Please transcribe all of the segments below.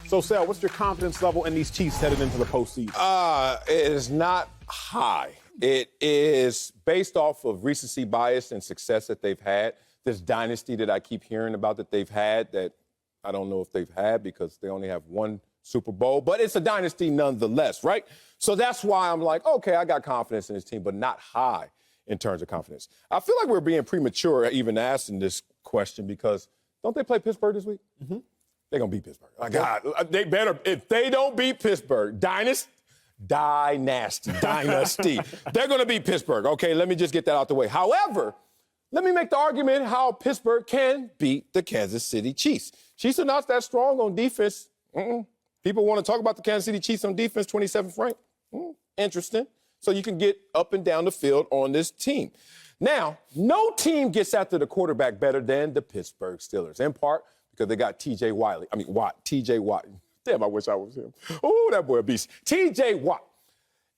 So, Sal, what's your confidence level in these Chiefs headed into the postseason? It is not high. It is based off of recency bias and success that they've had. This dynasty that I keep hearing about that they've had that I don't know if they've had because they only have one Super Bowl, but it's a dynasty nonetheless, right? So that's why I'm like, okay, I got confidence in this team, but not high in terms of confidence. I feel like we're being premature even asking this question because don't they play Pittsburgh this week? Mm-hmm. They're going to beat Pittsburgh. My God, they better. If they don't beat Pittsburgh, dynasty, they're going to beat Pittsburgh. Okay, let me just get that out the way. However, let me make the argument how Pittsburgh can beat the Kansas City Chiefs. Chiefs are not that strong on defense. People want to talk about the Kansas City Chiefs on defense, 27th ranked. Interesting. So you can get up and down the field on this team. Now, no team gets after the quarterback better than the Pittsburgh Steelers, in part because they got TJ Watt. Damn, I wish I was him. Oh, that boy a beast. TJ Watt.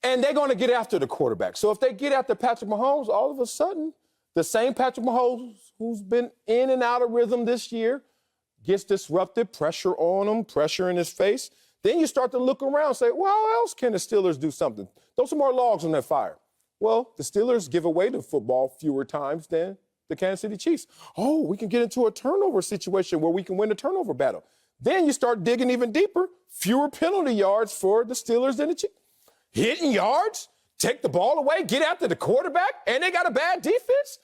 And they're going to get after the quarterback. So if they get after Patrick Mahomes, all of a sudden, the same Patrick Mahomes who's been in and out of rhythm this year gets disrupted, pressure on him, pressure in his face. Then you start to look around and say, well, how else can the Steelers do something? Throw some more logs on that fire. Well, the Steelers give away the football fewer times than the Kansas City Chiefs. Oh, we can get into a turnover situation where we can win the turnover battle. Then you start digging even deeper. Fewer penalty yards for the Steelers than the Chiefs. Hitting yards, take the ball away, get after the quarterback, and they got a bad defense.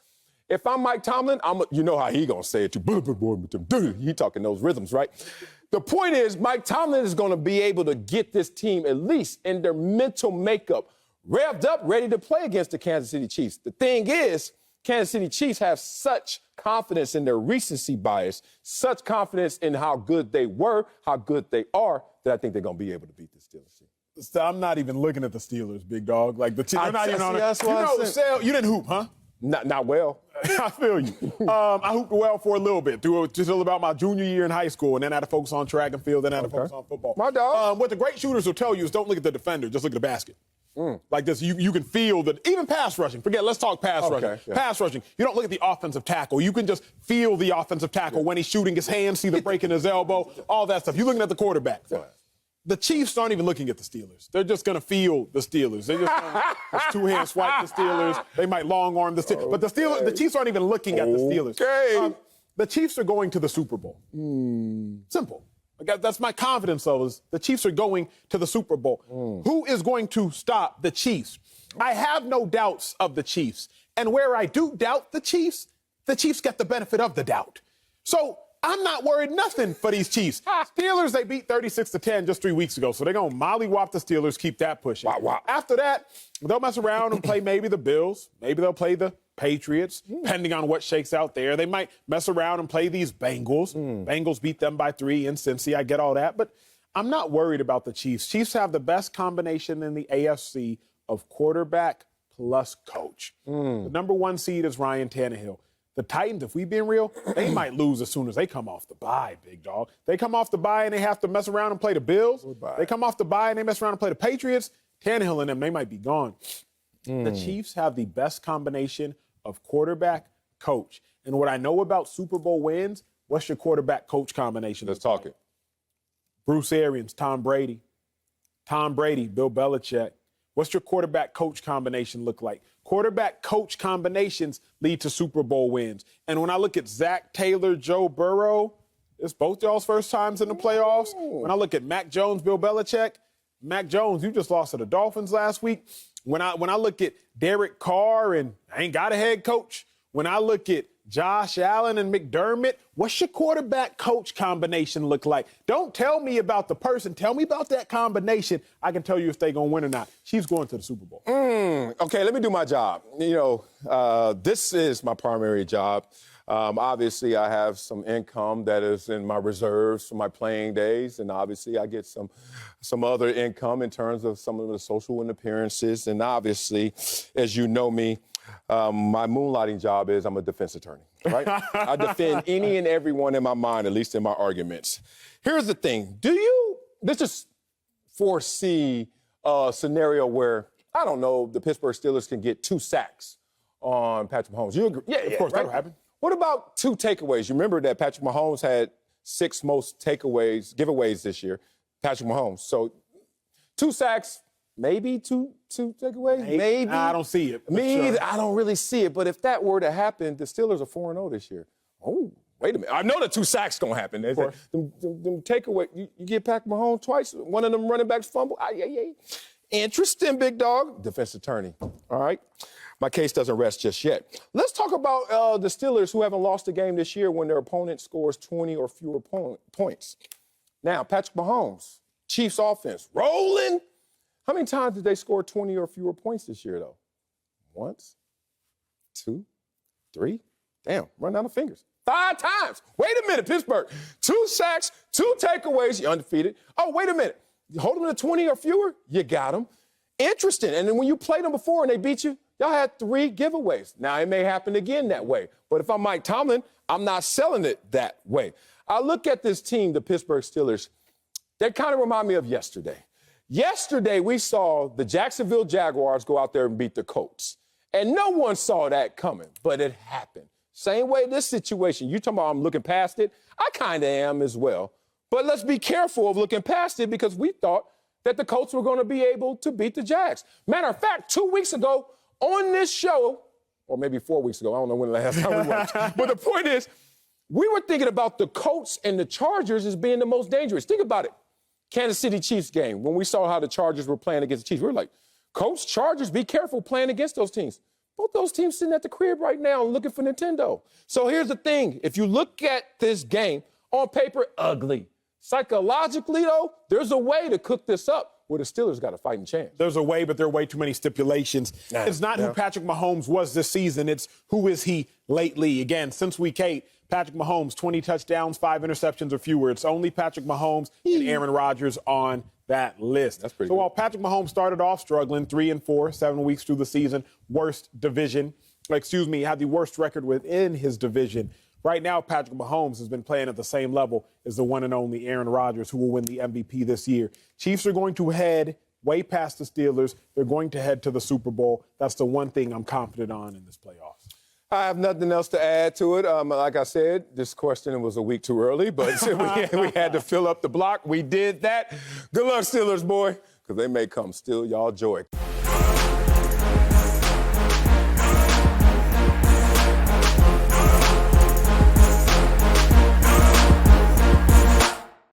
If I'm Mike Tomlin, you know how he gonna say it too. He talking those rhythms, right? The point is, Mike Tomlin is gonna be able to get this team at least in their mental makeup revved up, ready to play against the Kansas City Chiefs. The thing is, Kansas City Chiefs have such confidence in their recency bias, such confidence in how good they were, how good they are, that I think they're gonna be able to beat the Steelers team. So I'm not even looking at the Steelers, big dog. Like they're not even on it. Sal, you didn't hoop, huh? Not well. I feel you. I hooped well for a little bit, till about my junior year in high school, and then I had to focus on track and field, then I had to focus on football. My dog. What the great shooters will tell you is don't look at the defender, just look at the basket. Like this, you can feel that, even pass rushing. Let's talk pass rushing. Yeah. Pass rushing, you don't look at the offensive tackle. You can just feel the offensive tackle when he's shooting his hand, see the break in his elbow, all that stuff. You're looking at the quarterback. The Chiefs aren't even looking at the Steelers. They're just going to feel the Steelers. They're just going to two-hand swipe the Steelers. They might long-arm the Steelers. But the Chiefs aren't even looking at the Steelers. The Chiefs are going to the Super Bowl. Simple. That's my confidence level is the Chiefs are going to the Super Bowl. Who is going to stop the Chiefs? I have no doubts of the Chiefs. And where I do doubt the Chiefs get the benefit of the doubt. So I'm not worried nothing for these Chiefs. Steelers, they beat 36-10 just 3 weeks ago, so they're going to mollywop the Steelers, keep that pushing. Wow. After that, they'll mess around and play maybe the Bills. Maybe they'll play the Patriots, depending on what shakes out there. They might mess around and play these Bengals. Bengals beat them by 3 in Cincy. I get all that, but I'm not worried about the Chiefs. Chiefs have the best combination in the AFC of quarterback plus coach. The number 1 seed is Ryan Tannehill. The Titans, if we being real, they might lose as soon as they come off the bye, big dog. They come off the bye and they have to mess around and play the Bills. They come off the bye and they mess around and play the Patriots. Tannehill and them, they might be gone. The Chiefs have the best combination of quarterback, coach. And what I know about Super Bowl wins, what's your quarterback-coach combination? Let's talk it. Bruce Arians, Tom Brady. Tom Brady, Bill Belichick. What's your quarterback-coach combination look like? Quarterback-coach combinations lead to Super Bowl wins. And when I look at Zach Taylor, Joe Burrow, it's both y'all's first times in the playoffs. When I look at Mac Jones, Bill Belichick, Mac Jones, you just lost to the Dolphins last week. When I look at Derek Carr and I ain't got a head coach. When I look at Josh Allen and McDermott, what's your quarterback-coach combination look like? Don't tell me about the person. Tell me about that combination. I can tell you if they're going to win or not. She's going to the Super Bowl. Okay, let me do my job. This is my primary job. Obviously, I have some income that is in my reserves for my playing days, and obviously I get some other income in terms of some of the social appearances. And obviously, as you know me, my moonlighting job is I'm a defense attorney, right? I defend any and everyone in my mind, at least in my arguments. Here's the thing. Let's just foresee a scenario where, I don't know, the Pittsburgh Steelers can get 2 sacks on Patrick Mahomes. You agree? Yeah, of course, that'll happen. What about 2 takeaways? You remember that Patrick Mahomes had 6 most giveaways this year. Patrick Mahomes. So 2 sacks, maybe two takeaways, maybe. I don't see it. Me either. I don't really see it. But if that were to happen, the Steelers are 4-0 this year. Oh, wait a minute. I know the 2 sacks going to happen. Them takeaway, you get Patrick Mahomes twice, one of them running backs fumble. Interesting, big dog. Defense attorney. All right. My case doesn't rest just yet. Let's talk about the Steelers who haven't lost a game this year when their opponent scores 20 or fewer points. Now, Patrick Mahomes, Chiefs offense, rolling. How many times did they score 20 or fewer points this year, though? Once, 2, 3. Damn, run down the fingers. 5 times. Wait a minute, Pittsburgh. 2 sacks, 2 takeaways. You're undefeated. Oh, wait a minute. You hold them to 20 or fewer, you got them. Interesting. And then when you played them before and they beat you, y'all had 3 giveaways. Now, it may happen again that way. But if I'm Mike Tomlin, I'm not selling it that way. I look at this team, the Pittsburgh Steelers, they kind of remind me of yesterday. Yesterday, we saw the Jacksonville Jaguars go out there and beat the Colts. And no one saw that coming, but it happened. Same way this situation. You talking about I'm looking past it? I kind of am as well. But let's be careful of looking past it because we thought that the Colts were going to be able to beat the Jags. Matter of fact, 2 weeks ago on this show, or maybe 4 weeks ago, I don't know when the last time we watched, but the point is, we were thinking about the Colts and the Chargers as being the most dangerous. Think about it. Kansas City Chiefs game, when we saw how the Chargers were playing against the Chiefs, we were like, Colts, Chargers, be careful playing against those teams. Both those teams sitting at the crib right now looking for Nintendo. So here's the thing. If you look at this game, on paper, ugly. Psychologically, though, there's a way to cook this up where the Steelers got a fighting chance. There's a way, but there are way too many stipulations. It's not who Patrick Mahomes was this season. It's who is he lately. Again, since week 8, Patrick Mahomes, 20 touchdowns, 5 interceptions or fewer. It's only Patrick Mahomes and Aaron Rodgers on that list. That's pretty good. While Patrick Mahomes started off struggling 3-4, 7 weeks through the season, had the worst record within his division. Right now, Patrick Mahomes has been playing at the same level as the one and only Aaron Rodgers, who will win the MVP this year. Chiefs are going to head way past the Steelers. They're going to head to the Super Bowl. That's the one thing I'm confident on in this playoffs. I have nothing else to add to it. Like I said, this question was a week too early, but we had to fill up the block. We did that. Good luck, Steelers, boy, because they may come steal y'all joy.